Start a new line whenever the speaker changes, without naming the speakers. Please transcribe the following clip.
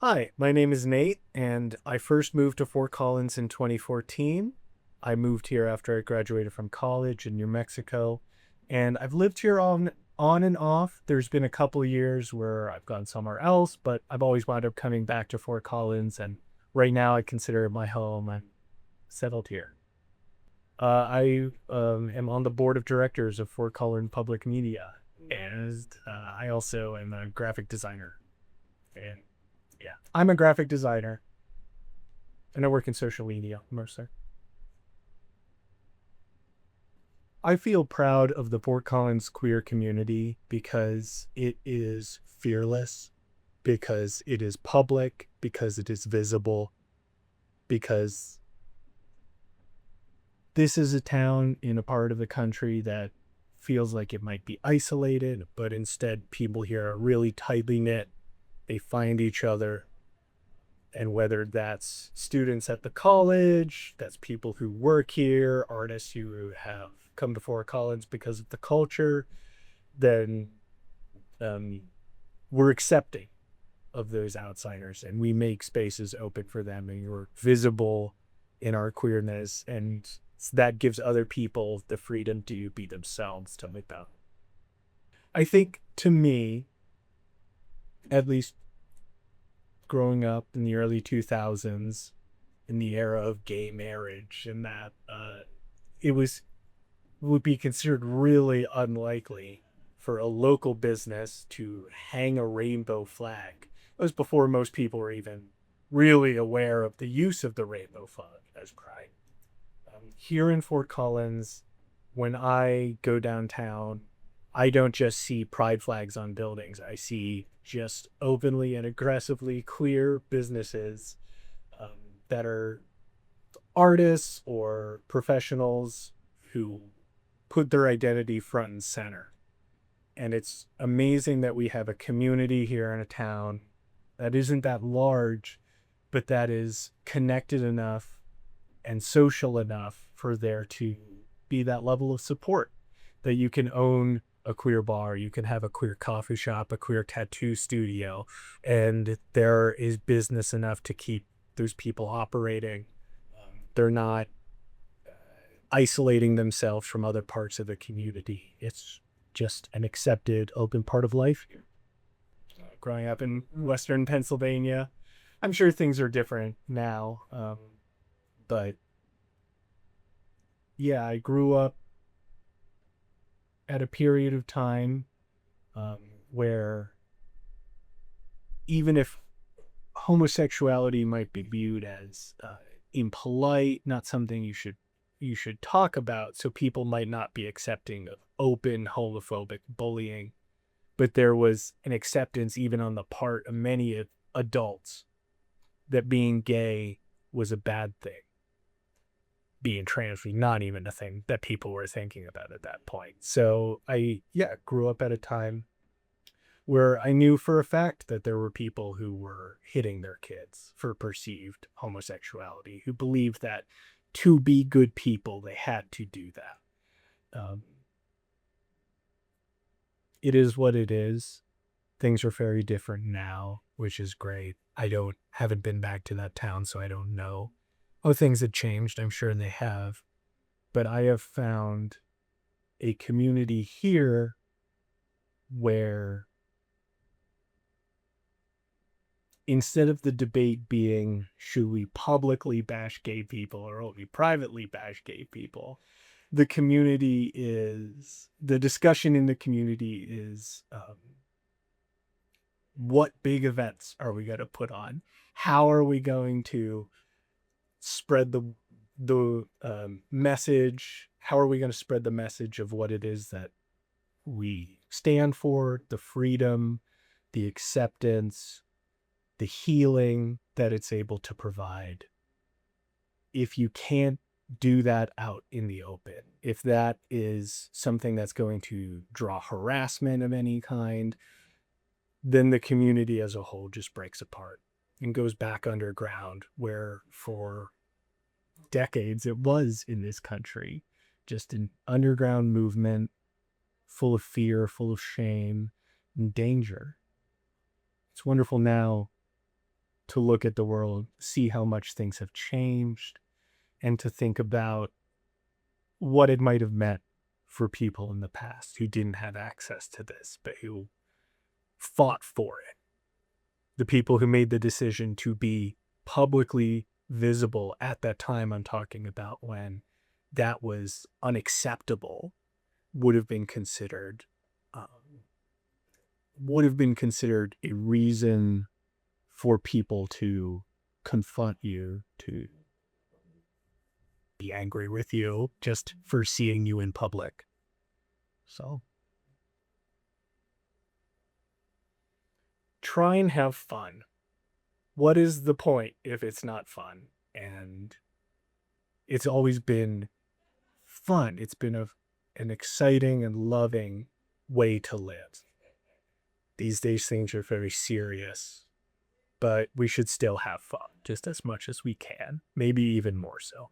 Hi, my name is Nate, and I first moved to Fort Collins in 2014. I moved here after I graduated from college in New Mexico, and I've lived here on and off. There's been a couple years where I've gone somewhere else, but I've always wound up coming back to Fort Collins, and right now I consider it my home. I'm settled here. I am on the board of directors of Fort Collins Public Media, and I also am a graphic designer. And yeah, I'm a graphic designer and I work in social media mostly. I feel proud of the Fort Collins queer community because it is fearless, because it is public, because it is visible, because this is a town in a part of the country that feels like it might be isolated, but instead people here are really tightly knit. They find each other, and whether that's students at the college, that's people who work here, artists who have come to Fort Collins because of the culture, then um, we're accepting of those outsiders and we make spaces open for them and we're visible in our queerness, and that gives other people the freedom to be themselves, to make that. I think to me, at least growing up in the early 2000s, in the era of gay marriage, and that it would be considered really unlikely for a local business to hang a rainbow flag. It was before most people were even really aware of the use of the rainbow flag as pride. Here in Fort Collins, when I go downtown, I don't just see pride flags on buildings. I see just openly and aggressively queer businesses that are artists or professionals who put their identity front and center. And it's amazing that we have a community here in a town that isn't that large, but that is connected enough and social enough for there to be that level of support, that you can own a queer bar, you can have a queer coffee shop, a queer tattoo studio, and there is business enough to keep those people operating. They're not isolating themselves from other parts of the community. It's just an accepted, open part of life here. Growing up in Western Pennsylvania, I'm sure things are different now, but yeah, I grew up at a period of time um, where even if homosexuality might be viewed as impolite, not something you should talk about, so people might not be accepting of open homophobic bullying, but there was an acceptance even on the part of many adults that being gay was a bad thing. Being trans was not even a thing that people were thinking about at that point. So I, yeah, grew up at a time where I knew for a fact that there were people who were hitting their kids for perceived homosexuality, who believed that to be good people, they had to do that. It is what it is. Things are very different now, which is great. Haven't been back to that town, so I don't know. Oh, things have changed. I'm sure they have. But I have found a community here where instead of the debate being, should we publicly bash gay people or only privately bash gay people, the discussion in the community is, what big events are we going to put on? How are we going to spread the message? How are we going to spread the message of what it is that we stand for, the freedom, the acceptance, the healing that it's able to provide? If you can't do that out in the open, if that is something that's going to draw harassment of any kind, then the community as a whole just breaks apart and goes back underground, where for decades it was in this country, just an underground movement full of fear, full of shame and danger. It's wonderful now to look at the world, see how much things have changed, and to think about what it might have meant for people in the past who didn't have access to this, but who fought for it. The people who made the decision to be publicly visible at that time I'm talking about, when that was unacceptable, would have been considered a reason for people to confront you, to be angry with you just for seeing you in public. So try and have fun. What is the point if it's not fun? And it's always been fun. It's been an exciting and loving way to live. These days things are very serious, but we should still have fun just as much as we can, maybe even more so.